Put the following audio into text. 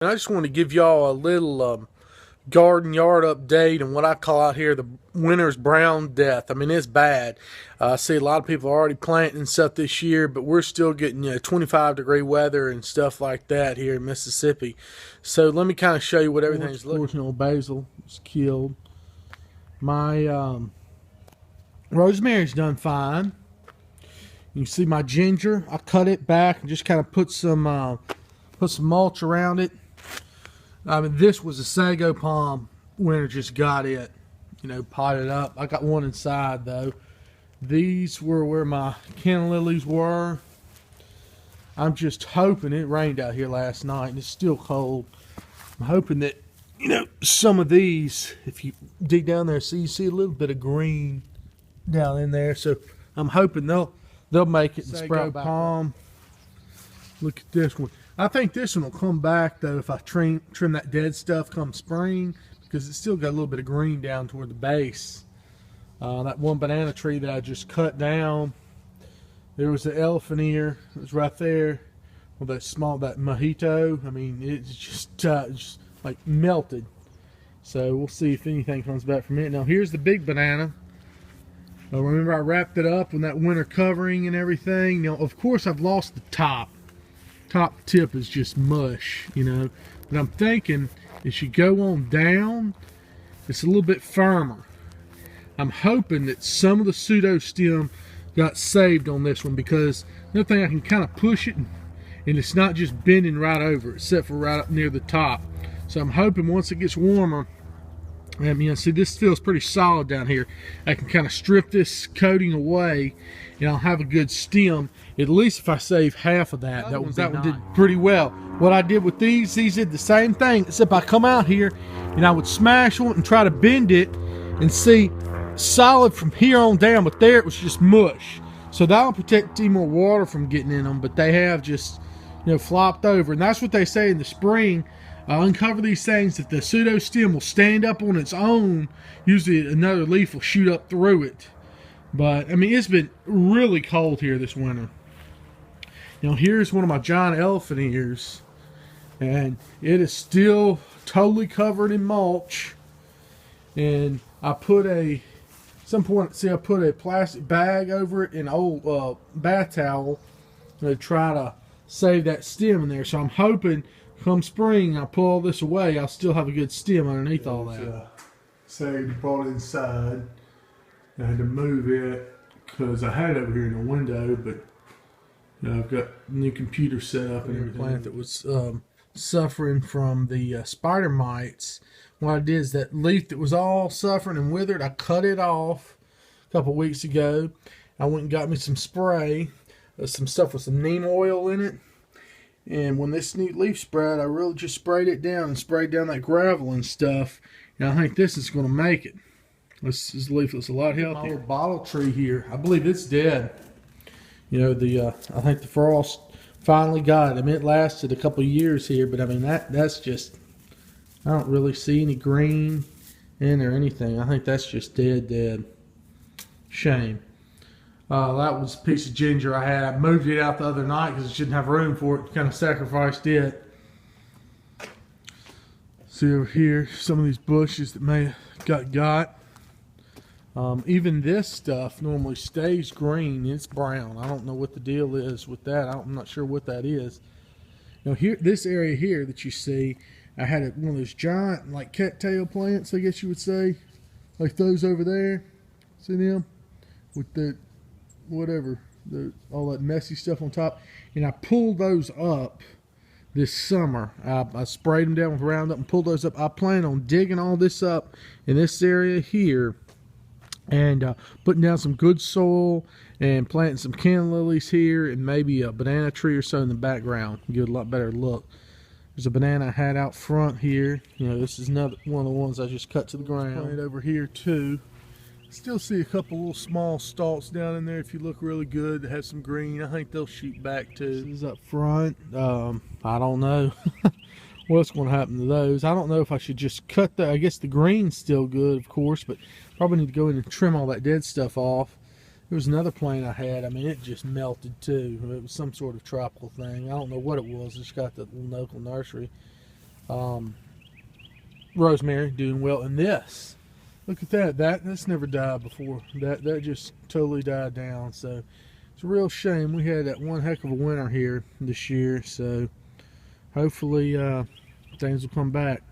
And I just want to give y'all a little garden yard update on what I call out here the winter's brown death. I mean, it's bad. I see a lot of people are already planting stuff this year, but we're still getting 25-degree weather and stuff like that here in Mississippi. So let me kind of show you what everything's looking. Unfortunately, basil was killed. My rosemary's done fine. You can see my ginger. I cut it back and just kind of put some mulch around it. I mean, this was a sago palm. Winter just got it, potted up. I got one inside though. These were where my canna lilies were. I'm just hoping, it rained out here last night and it's still cold. I'm hoping that, some of these, if you dig down there, you see a little bit of green down in there. So I'm hoping they'll make it and sprout back palm. Look at this one. I think this one will come back though if I trim that dead stuff come spring, because it's still got a little bit of green down toward the base. That one banana tree that I just cut down, there was the elephant ear. It was right there. Well, that mojito. I mean, it's just like melted. So we'll see if anything comes back from it. Now here's the big banana. Remember I wrapped it up with that winter covering and everything. Now, of course, I've lost the top. Top tip is just mush, but I'm thinking as you go on down, it's a little bit firmer. I'm hoping that some of the pseudo stem got saved on this one, because another thing, I can kind of push it and it's not just bending right over, except for right up near the top. So I'm hoping once it gets warmer, see, this feels pretty solid down here. I can kind of strip this coating away and I'll have a good stem. At least if I save half of that. That one did pretty well. What I did with these did the same thing, except I come out here and I would smash one and try to bend it and see solid from here on down, but there it was just mush. So that'll protect any more water from getting in them, but they have just, flopped over. And that's what they say in the spring. Uncover these things that the pseudo stem will stand up on its own. Usually another leaf will shoot up through it. But I mean, it's been really cold here this winter. Here's one of my giant elephant ears, and it is still totally covered in mulch. And I put I put a plastic bag over it and an old bath towel to try to save that stem in there. So I'm hoping come spring, I pull all this away, I'll still have a good stem underneath all that. Saved, brought it inside. I had to move it because I had it over here in the window, but I've got a new computer set up and everything. Plant that was suffering from the spider mites. What I did is that leaf that was all suffering and withered, I cut it off a couple weeks ago. I went and got me some spray, some stuff with some neem oil in it. And when this new leaf spread, I really just sprayed it down and sprayed down that gravel and stuff. And I think this is going to make it. This leaf looks a lot healthier. My little bottle tree here, I believe it's dead. I think the frost finally got it. I mean, it lasted a couple of years here, but I mean that's just, I don't really see any green in or anything. I think that's just dead. Shame. That was a piece of ginger I had. I moved it out the other night because I didn't have room for it. Kind of sacrificed it. See over here, some of these bushes that may have got. Even this stuff normally stays green. It's brown. I don't know what the deal is with that. I'm not sure what that is. Here, this area here that you see, I had one of those giant, like cattail plants, I guess you would say, like those over there. See them with the whatever, all that messy stuff on top. And I pulled those up this summer. I sprayed them down with Roundup and pulled those up. I plan on digging all this up in this area here and putting down some good soil and planting some canna lilies here and maybe a banana tree or so in the background. Give it a lot better look. There's a banana I had out front here. This is another one of the ones I just cut to the ground. Planted over here too. Still see a couple little small stalks down in there if you look really good that have some green. I think they'll shoot back too. This is up front. I don't know what's going to happen to those. I don't know if I should just cut I guess the green's still good, of course, but probably need to go in and trim all that dead stuff off. There was another plant I had. I mean, it just melted too. It was some sort of tropical thing. I don't know what it was. I just got the local nursery. Rosemary doing well. And this, look at that. That's never died before. That just totally died down. So it's a real shame. We had that one heck of a winter here this year. So hopefully things will come back.